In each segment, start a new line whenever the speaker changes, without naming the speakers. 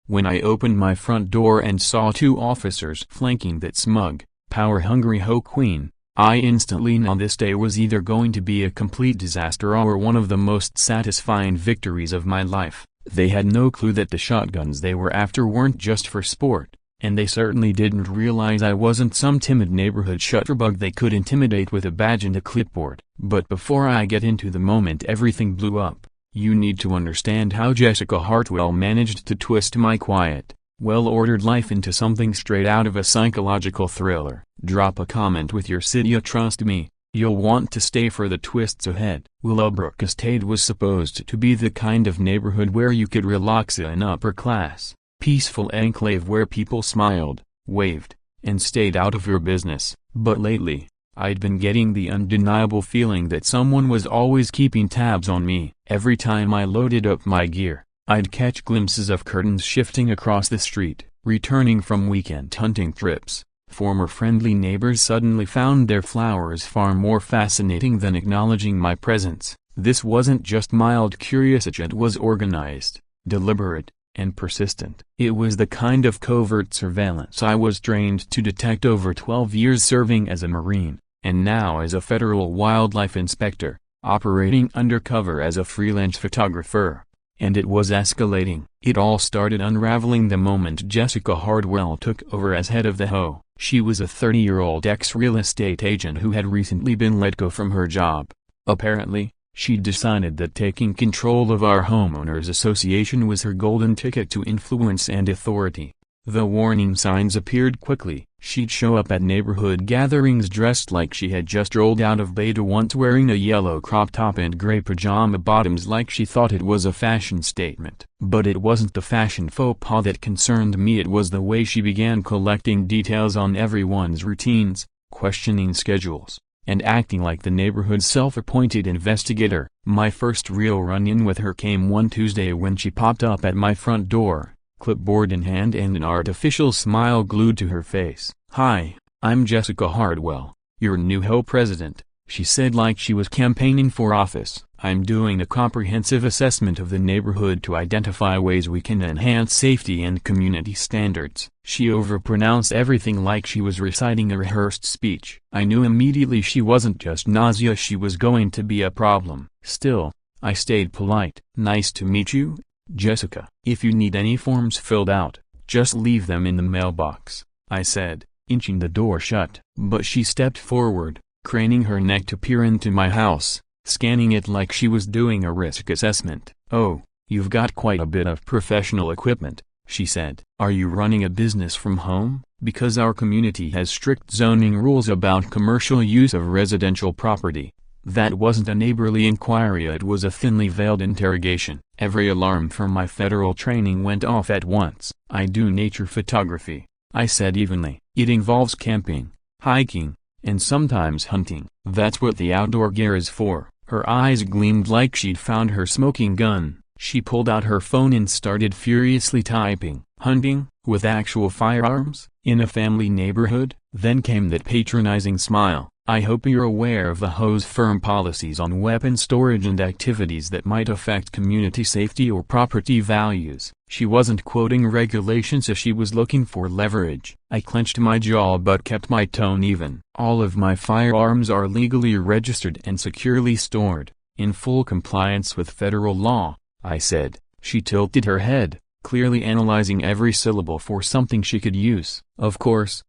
When I opened my front door and saw two officers flanking that smug, power-hungry Ho Queen, I instantly knew this day was either going to be a complete disaster or one of the most satisfying victories of my life. They had no clue that the shotguns they were after weren't just for sport, and they certainly didn't realize I wasn't some timid neighborhood shutterbug they could intimidate with a badge and a clipboard. But before I get into the moment everything blew up, you need to understand how Jessica Hartwell managed to twist my quiet, well-ordered life into something straight out of a psychological thriller. Drop a comment with your city. Trust me, you'll want to stay for the twists ahead. Willowbrook Estate was supposed to be the kind of neighborhood where you could relax, an upper-class, peaceful enclave where people smiled, waved, and stayed out of your business. But lately, I'd been getting the undeniable feeling that someone was always keeping tabs on me. Every time I loaded up my gear, I'd catch glimpses of curtains shifting across the street. Returning from weekend hunting trips, former friendly neighbors suddenly found their flowers far more fascinating than acknowledging my presence. This wasn't just mild curiosity, it was organized, deliberate, and persistent. It was the kind of covert surveillance I was trained to detect over 12 years serving as a Marine, and now as a federal wildlife inspector, operating undercover as a freelance photographer. And it was escalating. It all started unraveling the moment Jessica Hartwell took over as head of the HOA. She was a 30-year-old ex-real estate agent who had recently been let go from her job. Apparently, she'd decided that taking control of our homeowners association was her golden ticket to influence and authority. The warning signs appeared quickly. She'd show up at neighborhood gatherings dressed like she had just rolled out of bed, once wearing a yellow crop top and gray pajama bottoms like she thought it was a fashion statement. But it wasn't the fashion faux pas that concerned me, it was the way she began collecting details on everyone's routines, questioning schedules, and acting like the neighborhood's self-appointed investigator. My first real run-in with her came one Tuesday when she popped up at my front door, clipboard in hand and an artificial smile glued to her face. "Hi, I'm Jessica Hartwell, your new HOA president," she said like she was campaigning for office. "I'm doing a comprehensive assessment of the neighborhood to identify ways we can enhance safety and community standards." She overpronounced everything like she was reciting a rehearsed speech. I knew immediately she wasn't just nausea, she was going to be a problem. Still, I stayed polite. "Nice to meet you, Jessica. If you need any forms filled out, just leave them in the mailbox," I said, inching the door shut. But she stepped forward, craning her neck to peer into my house, scanning it like she was doing a risk assessment. "Oh, you've got quite a bit of professional equipment," she said. "Are you running a business from home? Because our community has strict zoning rules about commercial use of residential property." That wasn't a neighborly inquiry, it was a thinly veiled interrogation. Every alarm from my federal training went off at once. "I do nature photography," I said evenly. "It involves camping, hiking, and sometimes hunting." "That's what the outdoor gear is for." Her eyes gleamed like she'd found her smoking gun. She pulled out her phone and started furiously typing. "Hunting? With actual firearms? In a family neighborhood?" Then came that patronizing smile. "I hope you're aware of the HOA's firm policies on weapon storage and activities that might affect community safety or property values." She wasn't quoting regulations if she was looking for leverage. I clenched my jaw but kept my tone even. "All of my firearms are legally registered and securely stored, in full compliance with federal law," I said. She tilted her head, clearly analyzing every syllable for something she could use. Of course,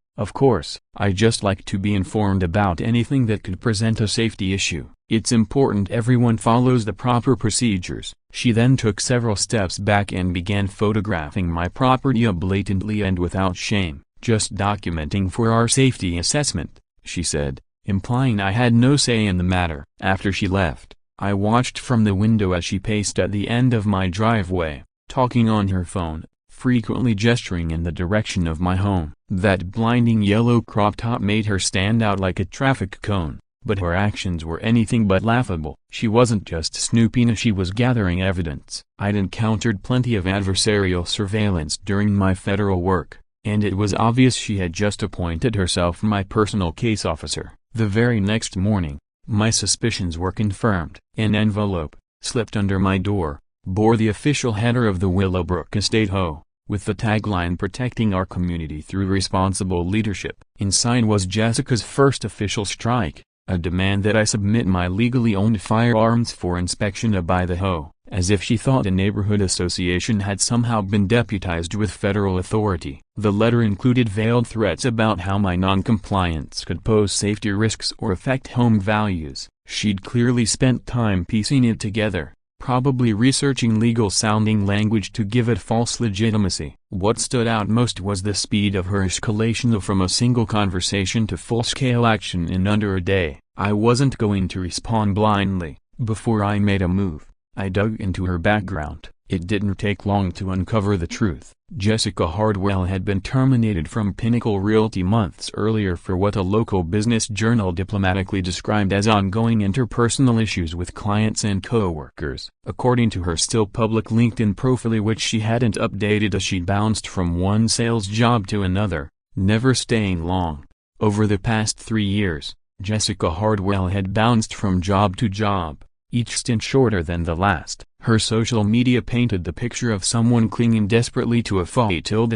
I just like to be informed about anything that could present a safety issue. It's important everyone follows the proper procedures." She then took several steps back and began photographing my property blatantly and without shame. "Just documenting for our safety assessment," she said, implying I had no say in the matter. After she left, I watched from the window as she paced at the end of my driveway, talking on her phone, frequently gesturing in the direction of my home. That blinding yellow crop top made her stand out like a traffic cone, but her actions were anything but laughable. She wasn't just snooping, she was gathering evidence. I'd encountered plenty of adversarial surveillance during my federal work, and it was obvious she had just appointed herself my personal case officer. The very next morning, my suspicions were confirmed. An envelope, slipped under my door, bore the official header of the Willowbrook Estate HOA, with the tagline "Protecting our community through responsible leadership." Inside was Jessica's first official strike, a demand that I submit my legally owned firearms for inspection by the HOA, as if she thought a neighborhood association had somehow been deputized with federal authority. The letter included veiled threats about how my non-compliance could pose safety risks or affect home values. She'd clearly spent time piecing it together, probably researching legal-sounding language to give it false legitimacy. What stood out most was the speed of her escalation from a single conversation to full-scale action in under a day. I wasn't going to respond blindly. Before I made a move, I dug into her background. It didn't take long to uncover the truth. Jessica Hardwell had been terminated from Pinnacle Realty months earlier for what a local business journal diplomatically described as ongoing interpersonal issues with clients and co-workers. According to her still public LinkedIn profile, which she hadn't updated as she bounced from one sales job to another, never staying long. Over the past 3 years, Jessica Hardwell had bounced from job to job, each stint shorter than the last. Her social media painted the picture of someone clinging desperately to a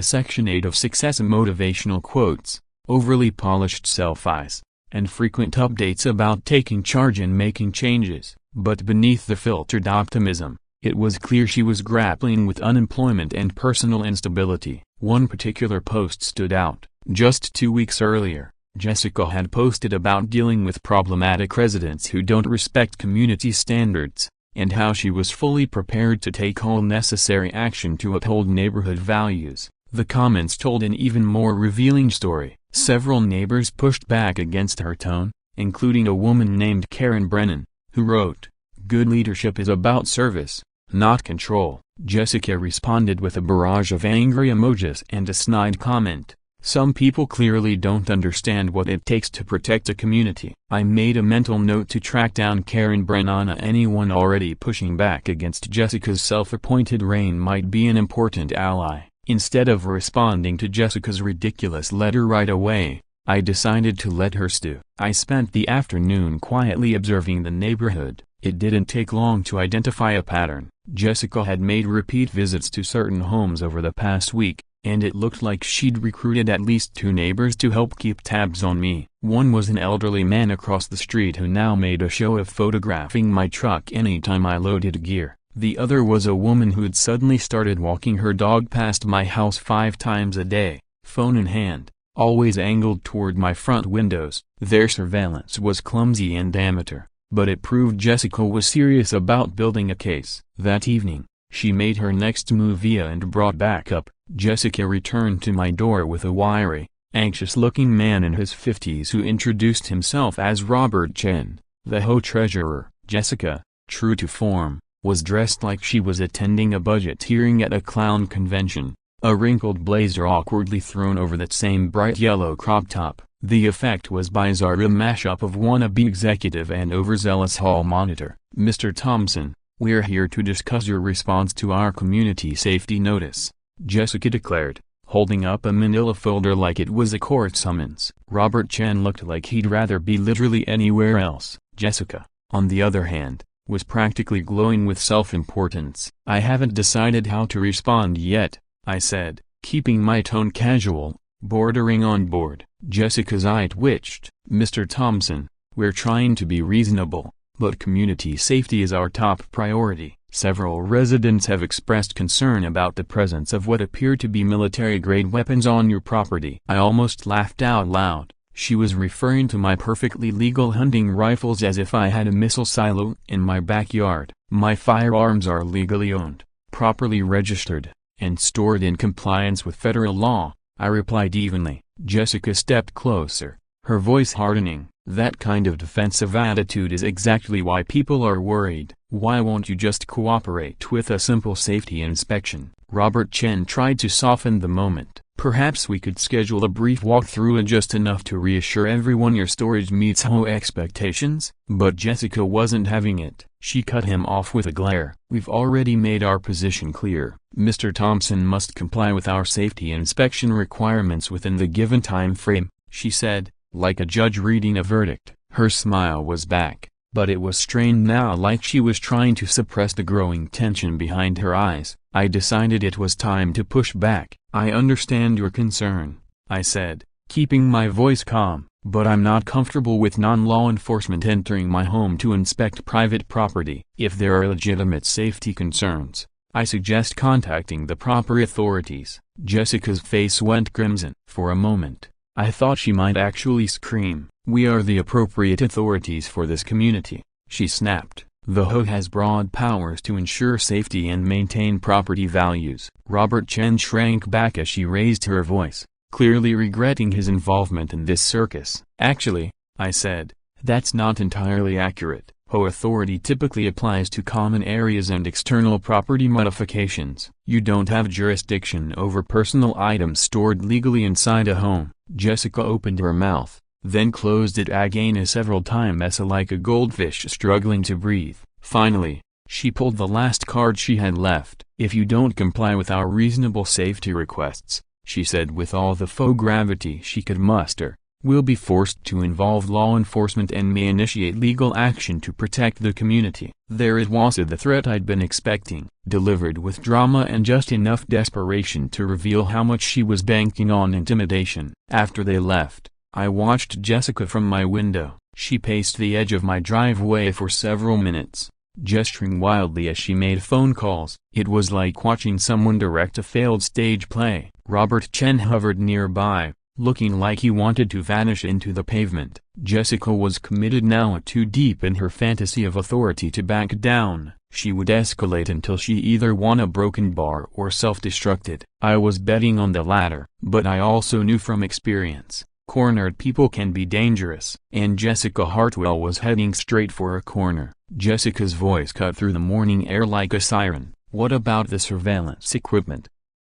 Section 8 of success motivational quotes, overly polished selfies, and frequent updates about taking charge and making changes. But beneath the filtered optimism, it was clear she was grappling with unemployment and personal instability. One particular post stood out. Just 2 weeks earlier, Jessica had posted about dealing with problematic residents who don't respect community standards, and how she was fully prepared to take all necessary action to uphold neighborhood values. The comments told an even more revealing story. Several neighbors pushed back against her tone, including a woman named Karen Brennan, who wrote, "Good leadership is about service, not control." Jessica responded with a barrage of angry emojis and a snide comment. "Some people clearly don't understand what it takes to protect a community." I made a mental note to track down Karen Brennan. Anyone already pushing back against Jessica's self-appointed reign might be an important ally. Instead of responding to Jessica's ridiculous letter right away, I decided to let her stew. I spent the afternoon quietly observing the neighborhood. It didn't take long to identify a pattern. Jessica had made repeat visits to certain homes over the past week, and it looked like she'd recruited at least 2 neighbors to help keep tabs on me. One was an elderly man across the street who now made a show of photographing my truck anytime I loaded gear. The other was a woman who'd suddenly started walking her dog past my house 5 times a day, phone in hand, always angled toward my front windows. Their surveillance was clumsy and amateur, but it proved Jessica was serious about building a case. That evening, she made her next move via and brought backup. Jessica returned to my door with a wiry, anxious-looking man in his 50s who introduced himself as Robert Chen, the HOA treasurer. Jessica, true to form, was dressed like she was attending a budget hearing at a clown convention, a wrinkled blazer awkwardly thrown over that same bright yellow crop top. The effect was bizarre, a mashup of wannabe executive and overzealous hall monitor. "Mr. Thompson, we're here to discuss your response to our community safety notice," Jessica declared, holding up a manila folder like it was a court summons. Robert Chen looked like he'd rather be literally anywhere else. Jessica, on the other hand, was practically glowing with self-importance. "I haven't decided how to respond yet," I said, keeping my tone casual, bordering on bored. Jessica's eye twitched. "Mr. Thompson, we're trying to be reasonable, but community safety is our top priority. Several residents have expressed concern about the presence of what appear to be military-grade weapons on your property." I almost laughed out loud. She was referring to my perfectly legal hunting rifles as if I had a missile silo in my backyard. "My firearms are legally owned, properly registered, and stored in compliance with federal law," I replied evenly. Jessica stepped closer, her voice hardening. "That kind of defensive attitude is exactly why people are worried. Why won't you just cooperate with a simple safety inspection?" Robert Chen tried to soften the moment. "Perhaps we could schedule a brief walkthrough, just enough to reassure everyone your storage meets HOA expectations." But Jessica wasn't having it. She cut him off with a glare. "We've already made our position clear. Mr. Thompson must comply with our safety inspection requirements within the given time frame," she said, like a judge reading a verdict. Her smile was back, but it was strained now, like she was trying to suppress the growing tension behind her eyes. I decided it was time to push back. "I understand your concern," I said, keeping my voice calm, "but I'm not comfortable with non-law enforcement entering my home to inspect private property. If there are legitimate safety concerns, I suggest contacting the proper authorities." Jessica's face went crimson. For a moment, I thought she might actually scream. "We are the appropriate authorities for this community," she snapped. "The HOA has broad powers to ensure safety and maintain property values." Robert Chen shrank back as she raised her voice, clearly regretting his involvement in this circus. "Actually," I said, "that's not entirely accurate. HOA authority typically applies to common areas and external property modifications. You don't have jurisdiction over personal items stored legally inside a home." Jessica opened her mouth, then closed it again several times like a goldfish struggling to breathe. Finally, she pulled the last card she had left. "If you don't comply with our reasonable safety requests," she said with all the faux gravity she could muster, "we'll be forced to involve law enforcement and may initiate legal action to protect the community." There it was, the threat I'd been expecting, delivered with drama and just enough desperation to reveal how much she was banking on intimidation. After they left, I watched Jessica from my window. She paced the edge of my driveway for several minutes, gesturing wildly as she made phone calls. It was like watching someone direct a failed stage play. Robert Chen hovered nearby, looking like he wanted to vanish into the pavement. Jessica was committed now, too deep in her fantasy of authority to back down. She would escalate until she either won a broken bar or self-destructed. I was betting on the latter, but I also knew from experience, cornered people can be dangerous. And Jessica Hartwell was heading straight for a corner. Jessica's voice cut through the morning air like a siren. "What about the surveillance equipment?"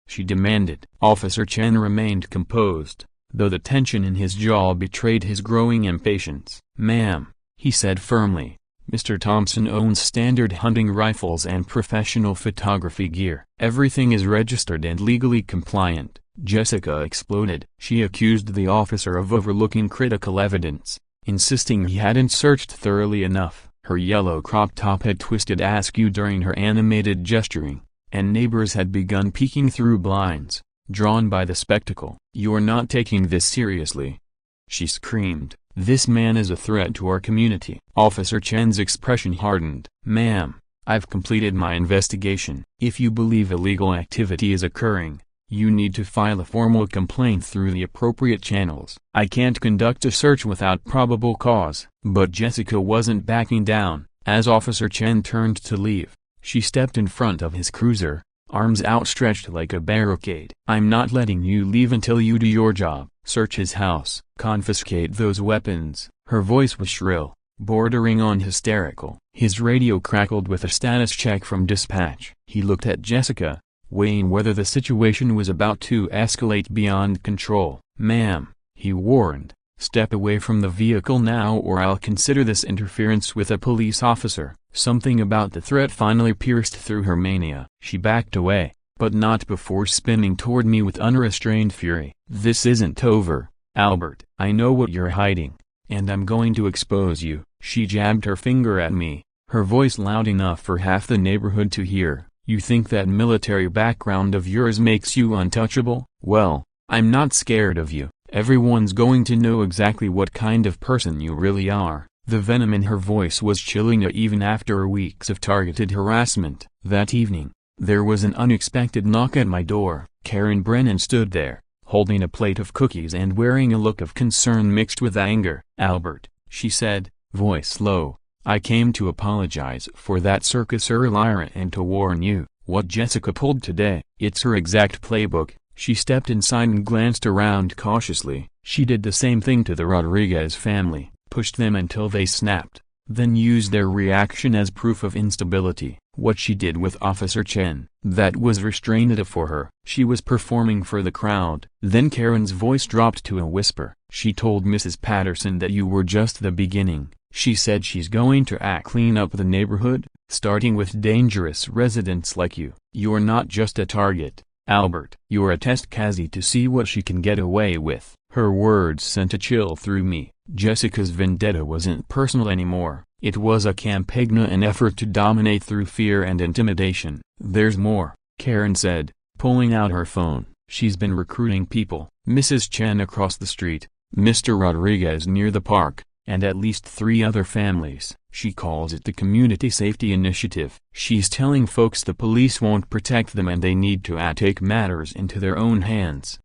she demanded. Officer Chen remained composed, though the tension in his jaw betrayed his growing impatience. "Ma'am," he said firmly, "Mr. Thompson owns standard hunting rifles and professional photography gear. Everything is registered and legally compliant." Jessica exploded. She accused the officer of overlooking critical evidence, insisting he hadn't searched thoroughly enough. Her yellow crop top had twisted askew during her animated gesturing, and neighbors had begun peeking through blinds, drawn by the spectacle. "You're not taking this seriously," she screamed. "This man is a threat to our community." Officer Chen's expression hardened. "Ma'am, I've completed my investigation. If you believe illegal activity is occurring, you need to file a formal complaint through the appropriate channels. I can't conduct a search without probable cause." But Jessica wasn't backing down. As Officer Chen turned to leave, she stepped in front of his cruiser, arms outstretched like a barricade. "I'm not letting you leave until you do your job. Search his house. Confiscate those weapons." Her voice was shrill, bordering on hysterical. His radio crackled with a status check from dispatch. He looked at Jessica, weighing whether the situation was about to escalate beyond control. "Ma'am," he warned, "step away from the vehicle now or I'll consider this interference with a police officer." Something about the threat finally pierced through her mania. She backed away, but not before spinning toward me with unrestrained fury. "This isn't over, Albert. I know what you're hiding, and I'm going to expose you." She jabbed her finger at me, her voice loud enough for half the neighborhood to hear. "You think that military background of yours makes you untouchable? Well, I'm not scared of you. Everyone's going to know exactly what kind of person you really are." The venom in her voice was chilling even after weeks of targeted harassment. That evening, there was an unexpected knock at my door. Karen Brennan stood there, holding a plate of cookies and wearing a look of concern mixed with anger. "Albert," she said, voice low, "I came to apologize for that circus earlier and to warn you, what Jessica pulled today, it's her exact playbook." She stepped inside and glanced around cautiously. She did the same thing to the Rodriguez family, pushed them until they snapped, then used their reaction as proof of instability. What she did with Officer Chen, that was restrained for her. She was performing for the crowd. Then Karen's voice dropped to a whisper. "She told Mrs. Patterson that you were just the beginning. She said she's going to clean up the neighborhood, starting with dangerous residents like you. You're not just a target, Albert. You're a test case to see what she can get away with." Her words sent a chill through me. Jessica's vendetta wasn't personal anymore. It was a campaign, an effort to dominate through fear and intimidation. "There's more," Karen said, pulling out her phone. "She's been recruiting people. Mrs. Chen across the street, Mr. Rodriguez near the park, and at least 3 other families." She calls it the Community Safety Initiative. "She's telling folks the police won't protect them and they need to take matters into their own hands."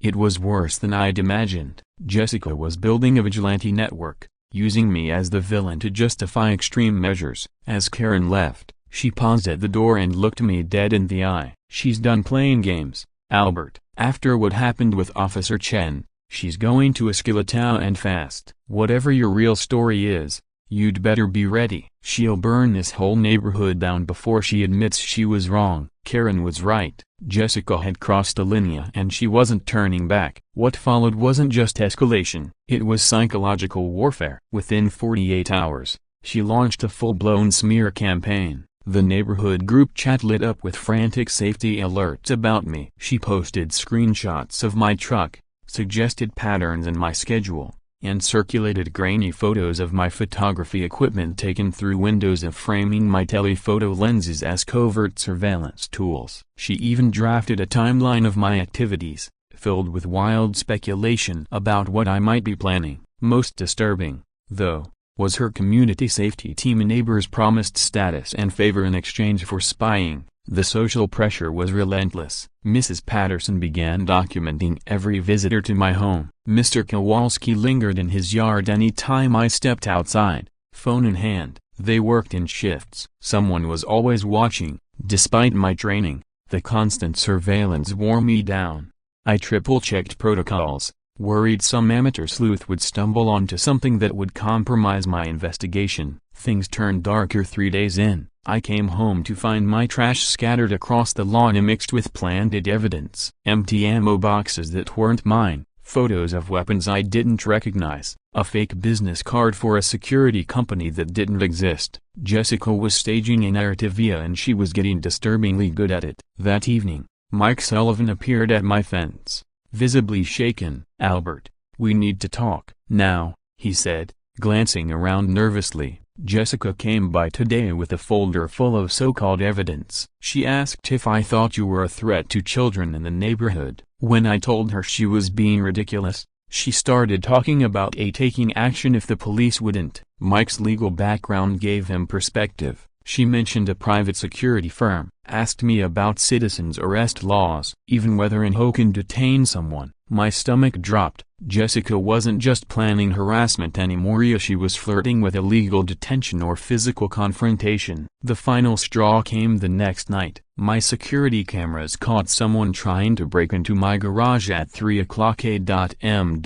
It was worse than I'd imagined. Jessica was building a vigilante network, using me as the villain to justify extreme measures. As Karen left, she paused at the door and looked me dead in the eye. "She's done playing games, Albert. After what happened with Officer Chen, she's going to Esquilatown and fast. Whatever your real story is, you'd better be ready. She'll burn this whole neighborhood down before she admits she was wrong." Karen was right. Jessica had crossed a line and she wasn't turning back. What followed wasn't just escalation, it was psychological warfare. Within 48 hours, she launched a full-blown smear campaign. The neighborhood group chat lit up with frantic safety alerts about me. She posted screenshots of my truck, suggested patterns in my schedule, and circulated grainy photos of my photography equipment taken through windows of framing my telephoto lenses as covert surveillance tools. She even drafted a timeline of my activities, filled with wild speculation about what I might be planning. Most disturbing, though, was her community safety team neighbors promised status and favor in exchange for spying. The social pressure was relentless. Mrs. Patterson began documenting every visitor to my home. Mr. Kowalski lingered in his yard any time I stepped outside, phone in hand. They worked in shifts. Someone was always watching. Despite my training, the constant surveillance wore me down. I triple-checked protocols, worried some amateur sleuth would stumble onto something that would compromise my investigation. Things turned darker 3 days in. I came home to find my trash scattered across the lawn mixed with planted evidence. Empty ammo boxes that weren't mine, photos of weapons I didn't recognize, a fake business card for a security company that didn't exist. Jessica was staging a narrative and she was getting disturbingly good at it. That evening, Mike Sullivan appeared at my fence, visibly shaken. "Albert, we need to talk now," he said, glancing around nervously. "Jessica came by today with a folder full of so-called evidence. She asked if I thought you were a threat to children in the neighborhood. When I told her she was being ridiculous, she started talking about taking action if the police wouldn't." Mike's legal background gave him perspective. "She mentioned a private security firm, asked me about citizens' arrest laws, even whether HOA can detain someone." My stomach dropped. Jessica wasn't just planning harassment anymore, she was flirting with illegal detention or physical confrontation. The final straw came the next night. My security cameras caught someone trying to break into my garage at 3 o'clock a.m.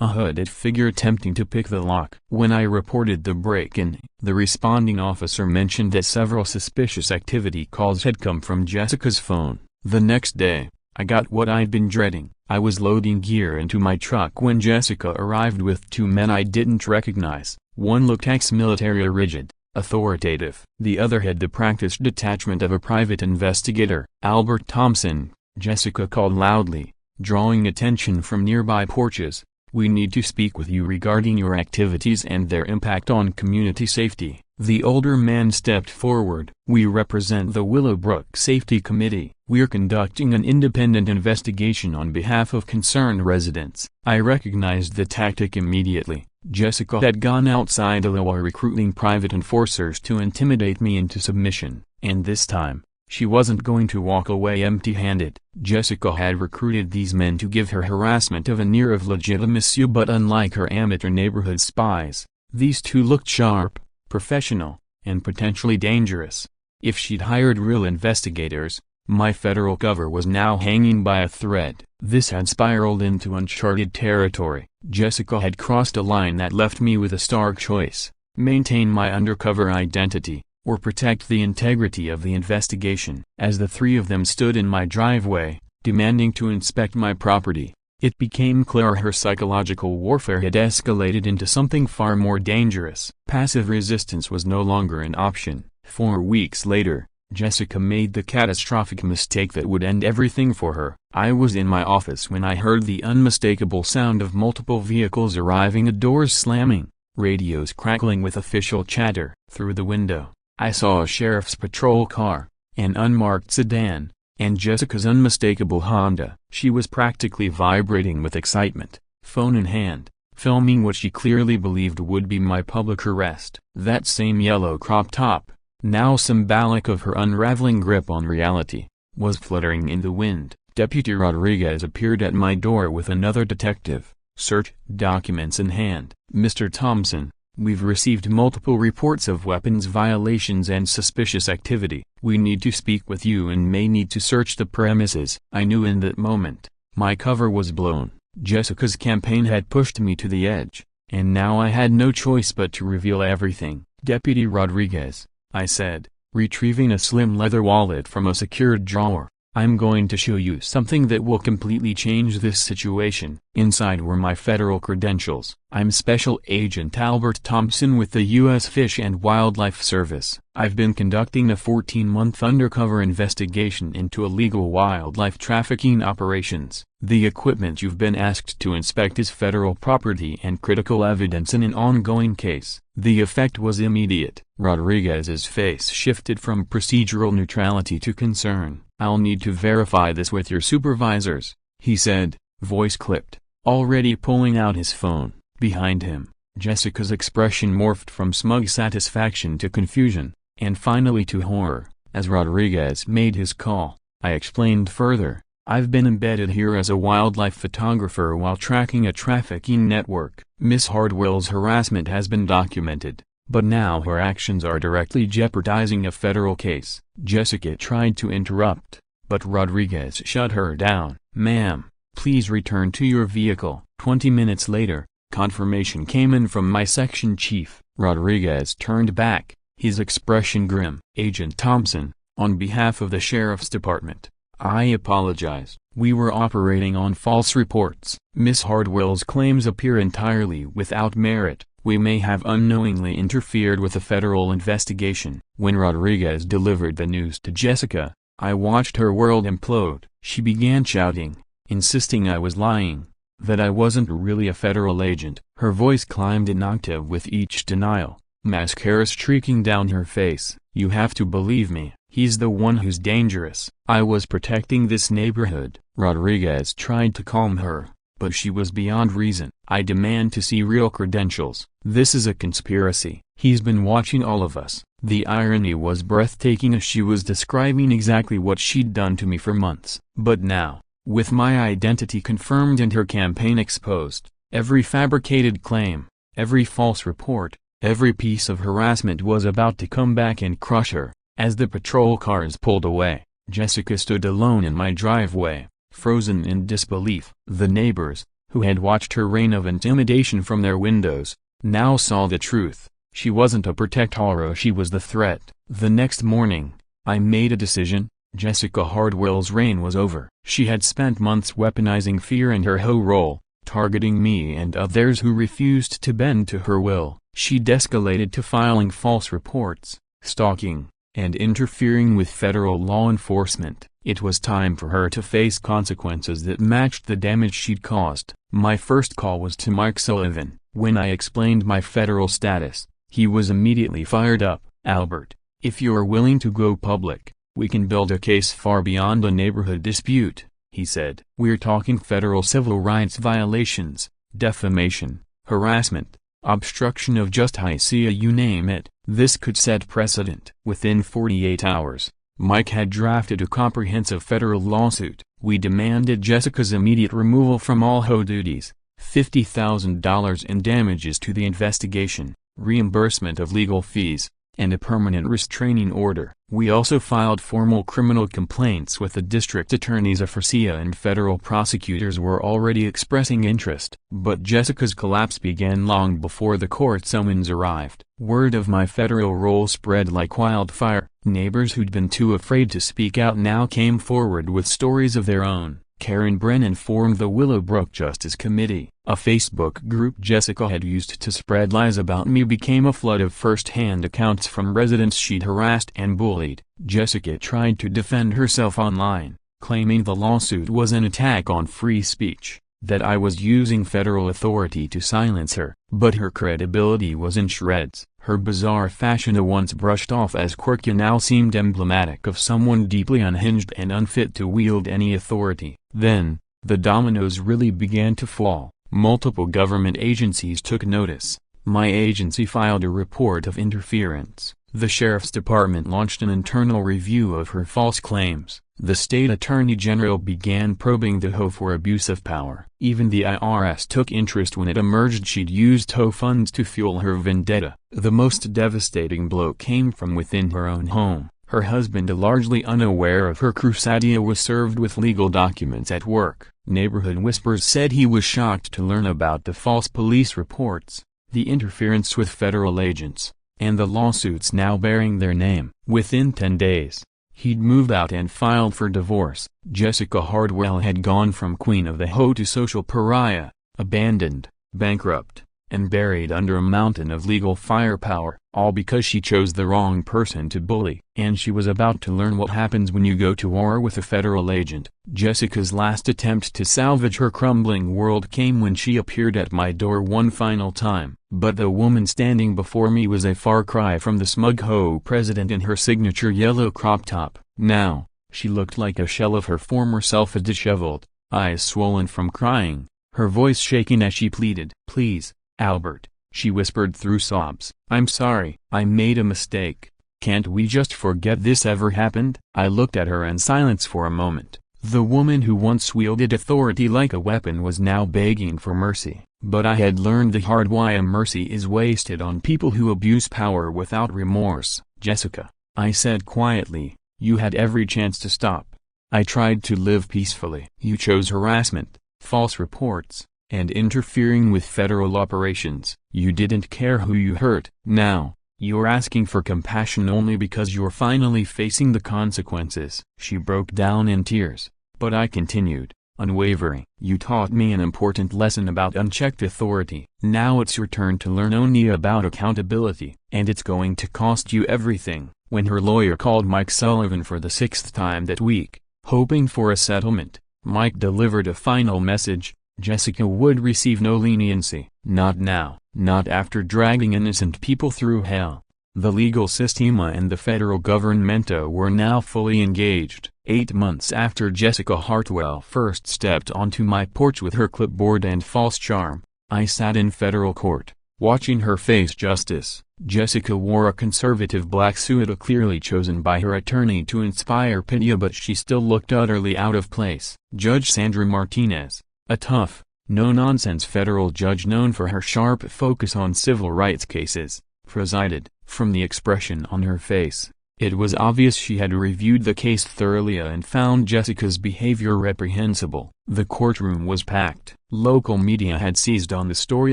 A hooded figure attempting to pick the lock. When I reported the break-in, the responding officer mentioned that several suspicious activity calls had come from Jessica's phone. The next day, I got what I'd been dreading. I was loading gear into my truck when Jessica arrived with 2 men I didn't recognize. One looked ex-military, rigid, authoritative. The other had the practiced detachment of a private investigator. "Albert Thompson," Jessica called loudly, drawing attention from nearby porches. "We need to speak with you regarding your activities and their impact on community safety." The older man stepped forward. "We represent the Willowbrook Safety Committee. We're conducting an independent investigation on behalf of concerned residents." I recognized the tactic immediately. Jessica had gone outside HOA recruiting private enforcers to intimidate me into submission, and this time, she wasn't going to walk away empty-handed. Jessica had recruited these men to give her harassment of an air of legitimacy, but unlike her amateur neighborhood spies, these 2 looked sharp, professional, and potentially dangerous. If she'd hired real investigators, my federal cover was now hanging by a thread. This had spiraled into uncharted territory. Jessica had crossed a line that left me with a stark choice: maintain my undercover identity, or protect the integrity of the investigation. As the 3 of them stood in my driveway, demanding to inspect my property, it became clear her psychological warfare had escalated into something far more dangerous. Passive resistance was no longer an option. 4 weeks later, Jessica made the catastrophic mistake that would end everything for her. I was in my office when I heard the unmistakable sound of multiple vehicles arriving, doors slamming, radios crackling with official chatter. Through the window, I saw a sheriff's patrol car, an unmarked sedan, and Jessica's unmistakable Honda. She was practically vibrating with excitement, phone in hand, filming what she clearly believed would be my public arrest. That same yellow crop top, now symbolic of her unraveling grip on reality, was fluttering in the wind. Deputy Rodriguez appeared at my door with another detective, search documents in hand. "Mr. Thompson, we've received multiple reports of weapons violations and suspicious activity. We need to speak with you and may need to search the premises." I knew in that moment, my cover was blown. Jessica's campaign had pushed me to the edge, and now I had no choice but to reveal everything. "Deputy Rodriguez," I said, retrieving a slim leather wallet from a secured drawer, "I'm going to show you something that will completely change this situation." Inside were my federal credentials. "I'm Special Agent Albert Thompson with the U.S. Fish and Wildlife Service. I've been conducting a 14-month undercover investigation into illegal wildlife trafficking operations. The equipment you've been asked to inspect is federal property and critical evidence in an ongoing case." The effect was immediate. Rodriguez's face shifted from procedural neutrality to concern. "I'll need to verify this with your supervisors," he said, voice clipped, already pulling out his phone. Behind him, Jessica's expression morphed from smug satisfaction to confusion, and finally to horror, as Rodriguez made his call. I explained further, "I've been embedded here as a wildlife photographer while tracking a trafficking network. Miss Hardwell's harassment has been documented, but now her actions are directly jeopardizing a federal case." Jessica tried to interrupt, but Rodriguez shut her down. "Ma'am, please return to your vehicle." 20 minutes later, confirmation came in from my section chief. Rodriguez turned back, his expression grim. "Agent Thompson, on behalf of the Sheriff's Department, I apologize. We were operating on false reports. Miss Hardwell's claims appear entirely without merit. We may have unknowingly interfered with a federal investigation." When Rodriguez delivered the news to Jessica, I watched her world implode. She began shouting, insisting I was lying, that I wasn't really a federal agent. Her voice climbed an octave with each denial, mascara streaking down her face. "You have to believe me. He's the one who's dangerous. I was protecting this neighborhood." Rodriguez tried to calm her, but she was beyond reason. "I demand to see real credentials. This is a conspiracy. He's been watching all of us." The irony was breathtaking as she was describing exactly what she'd done to me for months. But now, with my identity confirmed and her campaign exposed, every fabricated claim, every false report, every piece of harassment was about to come back and crush her. As the patrol cars pulled away, Jessica stood alone in my driveway, frozen in disbelief. The neighbors, who had watched her reign of intimidation from their windows, now saw the truth. She wasn't a protectora, she was the threat. The next morning, I made a decision. Jessica Hardwell's reign was over. She had spent months weaponizing fear in her HOA role, targeting me and others who refused to bend to her will. She'd escalated to filing false reports, stalking, and interfering with federal law enforcement. It was time for her to face consequences that matched the damage she'd caused. My first call was to Mike Sullivan. When I explained my federal status, he was immediately fired up. "Albert, if you're willing to go public, we can build a case far beyond a neighborhood dispute," he said. "We're talking federal civil rights violations, defamation, harassment, obstruction of justice, you name it. This could set precedent." Within 48 hours, Mike had drafted a comprehensive federal lawsuit. We demanded Jessica's immediate removal from all HOA duties, $50,000 in damages to the investigation, reimbursement of legal fees, and a permanent restraining order. We also filed formal criminal complaints with the district attorney's office, and federal prosecutors were already expressing interest. But Jessica's collapse began long before the court summons arrived. Word of my federal role spread like wildfire. Neighbors who'd been too afraid to speak out now came forward with stories of their own. Karen Brennan formed the Willowbrook Justice Committee. A Facebook group Jessica had used to spread lies about me became a flood of first-hand accounts from residents she'd harassed and bullied. Jessica tried to defend herself online, claiming the lawsuit was an attack on free speech. that I was using federal authority to silence her. But her credibility was in shreds. Her bizarre fashion, once brushed off as quirky, now seemed emblematic of someone deeply unhinged and unfit to wield any authority. Then, the dominoes really began to fall. Multiple government agencies took notice. My agency filed a report of interference. The Sheriff's Department launched an internal review of her false claims. The State Attorney General began probing the HOA for abuse of power. Even the IRS took interest when it emerged she'd used HOA funds to fuel her vendetta. The most devastating blow came from within her own home. Her husband, largely unaware of her crusade, was served with legal documents at work. Neighborhood Whispers said he was shocked to learn about the false police reports, the interference with federal agents, and the lawsuits now bearing their name. Within 10 days, he'd moved out and filed for divorce. Jessica Hardwell had gone from queen of the HOA to social pariah, abandoned, bankrupt, and buried under a mountain of legal firepower, all because she chose the wrong person to bully. And she was about to learn what happens when you go to war with a federal agent. Jessica's last attempt to salvage her crumbling world came when she appeared at my door one final time. But the woman standing before me was a far cry from the smug HOA president in her signature yellow crop top. Now, she looked like a shell of her former self, disheveled, eyes swollen from crying, her voice shaking as she pleaded. "Please, Albert," she whispered through sobs. "I'm sorry. I made a mistake. Can't we just forget this ever happened?" I looked at her in silence for a moment. The woman who once wielded authority like a weapon was now begging for mercy. But I had learned the hard way: mercy is wasted on people who abuse power without remorse. "Jessica," I said quietly, "you had every chance to stop. I tried to live peacefully. You chose harassment, false reports, and interfering with federal operations. You didn't care who you hurt. Now, you're asking for compassion only because you're finally facing the consequences." She broke down in tears, but I continued, unwavering. "You taught me an important lesson about unchecked authority. Now it's your turn to learn only about accountability, and it's going to cost you everything." When her lawyer called Mike Sullivan for the 6th time that week, hoping for a settlement, Mike delivered a final message: Jessica would receive no leniency. Not now. Not after dragging innocent people through hell. The legal system and the federal government were now fully engaged. 8 months after Jessica Hartwell first stepped onto my porch with her clipboard and false charm, I sat in federal court, watching her face justice. Jessica wore a conservative black suit, clearly chosen by her attorney to inspire pity, but she still looked utterly out of place. Judge Sandra Martinez, a tough, no-nonsense federal judge known for her sharp focus on civil rights cases, presided. From the expression on her face, it was obvious she had reviewed the case thoroughly and found Jessica's behavior reprehensible. The courtroom was packed. Local media had seized on the story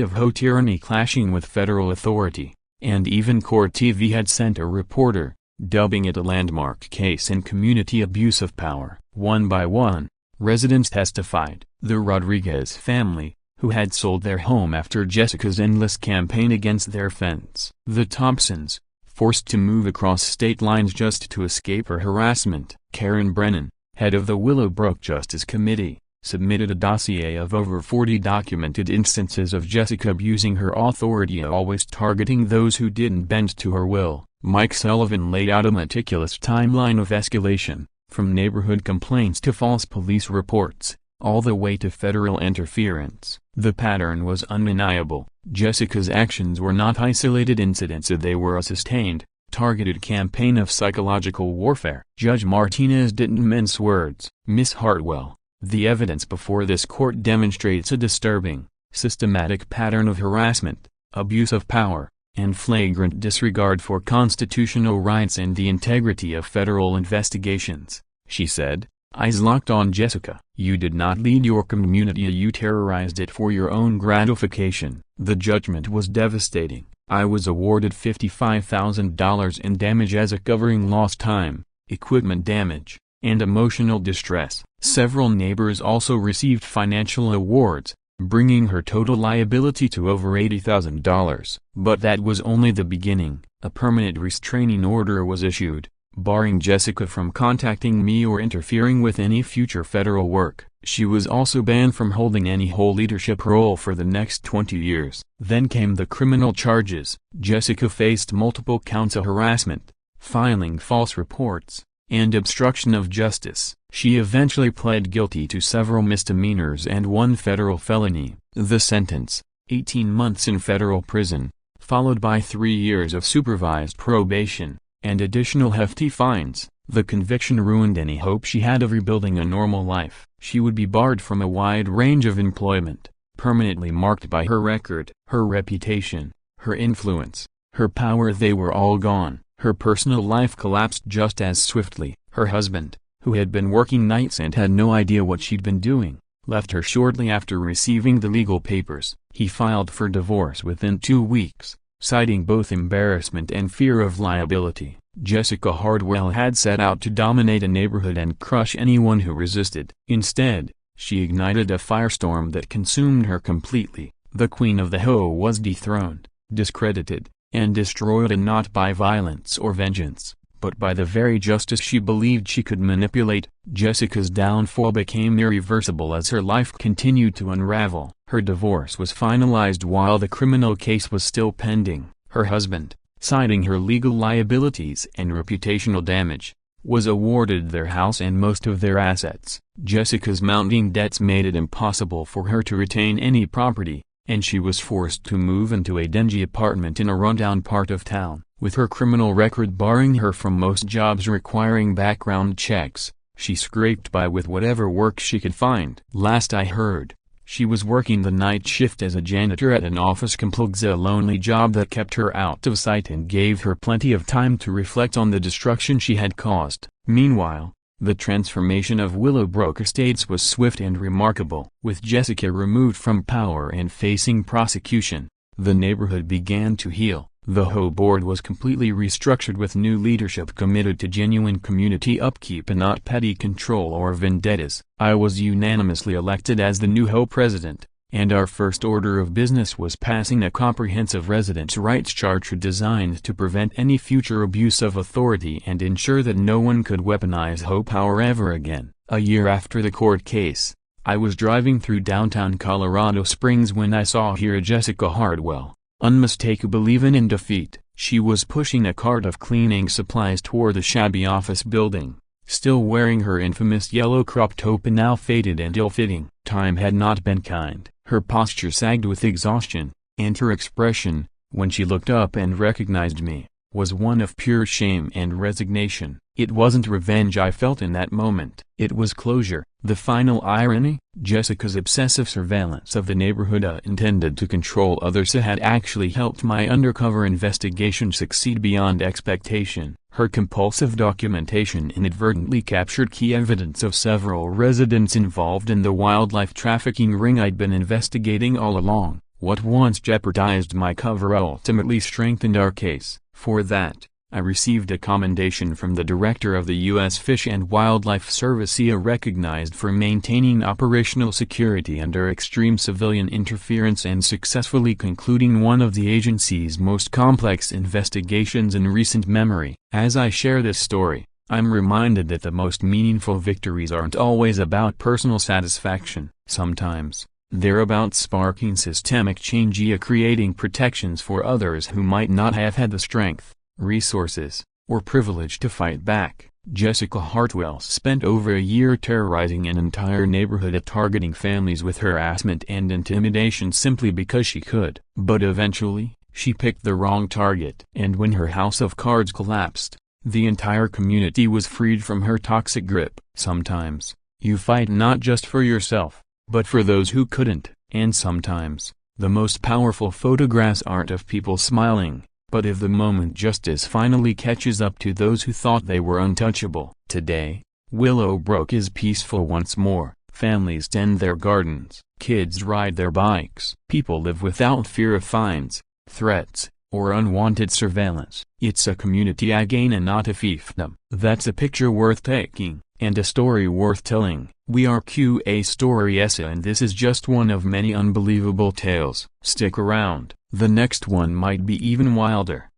of HOA tyranny clashing with federal authority, and even Court TV had sent a reporter, dubbing it a landmark case in community abuse of power. One by one, residents testified. The Rodriguez family, who had sold their home after Jessica's endless campaign against their fence. The Thompsons, forced to move across state lines just to escape her harassment. Karen Brennan, head of the Willowbrook Justice Committee, submitted a dossier of over 40 documented instances of Jessica abusing her authority, always targeting those who didn't bend to her will. Mike Sullivan laid out a meticulous timeline of escalation, from neighborhood complaints to false police reports, all the way to federal interference. The pattern was undeniable. Jessica's actions were not isolated incidents, they were a sustained, targeted campaign of psychological warfare. Judge Martinez didn't mince words. "Miss Hartwell, the evidence before this court demonstrates a disturbing, systematic pattern of harassment, abuse of power, and flagrant disregard for constitutional rights and the integrity of federal investigations," she said, eyes locked on Jessica. "You did not lead your community, you terrorized it for your own gratification." The judgment was devastating. I was awarded $55,000 in damages covering lost time, equipment damage, and emotional distress. Several neighbors also received financial awards, bringing her total liability to over $80,000. But that was only the beginning. A permanent restraining order was issued, barring Jessica from contacting me or interfering with any future federal work. She was also banned from holding any HOA leadership role for the next 20 years. Then came the criminal charges. Jessica faced multiple counts of harassment, filing false reports, and obstruction of justice. She eventually pled guilty to several misdemeanors and one federal felony. The sentence, 18 months in federal prison, followed by 3 years of supervised probation, and additional hefty fines. The conviction ruined any hope she had of rebuilding a normal life. She would be barred from a wide range of employment, permanently marked by her record, her reputation, her influence, her power. They were all gone. Her personal life collapsed just as swiftly. Her husband, who had been working nights and had no idea what she'd been doing, left her shortly after receiving the legal papers. He filed for divorce within 2 weeks, citing both embarrassment and fear of liability. Jessica Hardwell had set out to dominate a neighborhood and crush anyone who resisted. Instead, she ignited a firestorm that consumed her completely. The queen of the HOA was dethroned, discredited, and destroyed, and not by violence or vengeance, but by the very justice she believed she could manipulate. Jessica's downfall became irreversible as her life continued to unravel. Her divorce was finalized while the criminal case was still pending. Her husband, citing her legal liabilities and reputational damage, was awarded their house and most of their assets. Jessica's mounting debts made it impossible for her to retain any property, and she was forced to move into a dingy apartment in a rundown part of town. With her criminal record barring her from most jobs requiring background checks, she scraped by with whatever work she could find. Last I heard, she was working the night shift as a janitor at an office complex, a lonely job that kept her out of sight and gave her plenty of time to reflect on the destruction she had caused. Meanwhile, the transformation of Willowbrook Estates was swift and remarkable. With Jessica removed from power and facing prosecution, the neighborhood began to heal. The HOA board was completely restructured with new leadership committed to genuine community upkeep and not petty control or vendettas. I was unanimously elected as the new HOA president, and our first order of business was passing a comprehensive residents' rights charter designed to prevent any future abuse of authority and ensure that no one could weaponize HOA power ever again. A year after the court case, I was driving through downtown Colorado Springs when I saw here Jessica Hardwell, unmistakably even in defeat. She was pushing a cart of cleaning supplies toward the shabby office building, still wearing her infamous yellow crop top, now faded and ill-fitting. Time had not been kind. Her posture sagged with exhaustion, and her expression, when she looked up and recognized me, was one of pure shame and resignation. It wasn't revenge I felt in that moment. It was closure. The final irony? Jessica's obsessive surveillance of the neighborhood intended to control others had actually helped my undercover investigation succeed beyond expectation. Her compulsive documentation inadvertently captured key evidence of several residents involved in the wildlife trafficking ring I'd been investigating all along. What once jeopardized my cover ultimately strengthened our case. For that, I received a commendation from the director of the U.S. Fish and Wildlife Service, recognized for maintaining operational security under extreme civilian interference and successfully concluding one of the agency's most complex investigations in recent memory. As I share this story, I'm reminded that the most meaningful victories aren't always about personal satisfaction. Sometimes, they're about sparking systemic change, creating protections for others who might not have had the strength, resources, or privilege to fight back. Jessica Hardwell spent over a year terrorizing an entire neighborhood and targeting families with harassment and intimidation simply because she could. But eventually, she picked the wrong target. And when her house of cards collapsed, the entire community was freed from her toxic grip. Sometimes, you fight not just for yourself, but for those who couldn't. And sometimes, the most powerful photographs aren't of people smiling, but if the moment justice finally catches up to those who thought they were untouchable. Today, Willowbrook is peaceful once more. Families tend their gardens, kids ride their bikes. People live without fear of fines, threats, or unwanted surveillance. It's a community again and not a fiefdom. That's a picture worth taking, and a story worth telling. We are QA Story Essa, and this is just one of many unbelievable tales. Stick around, the next one might be even wilder.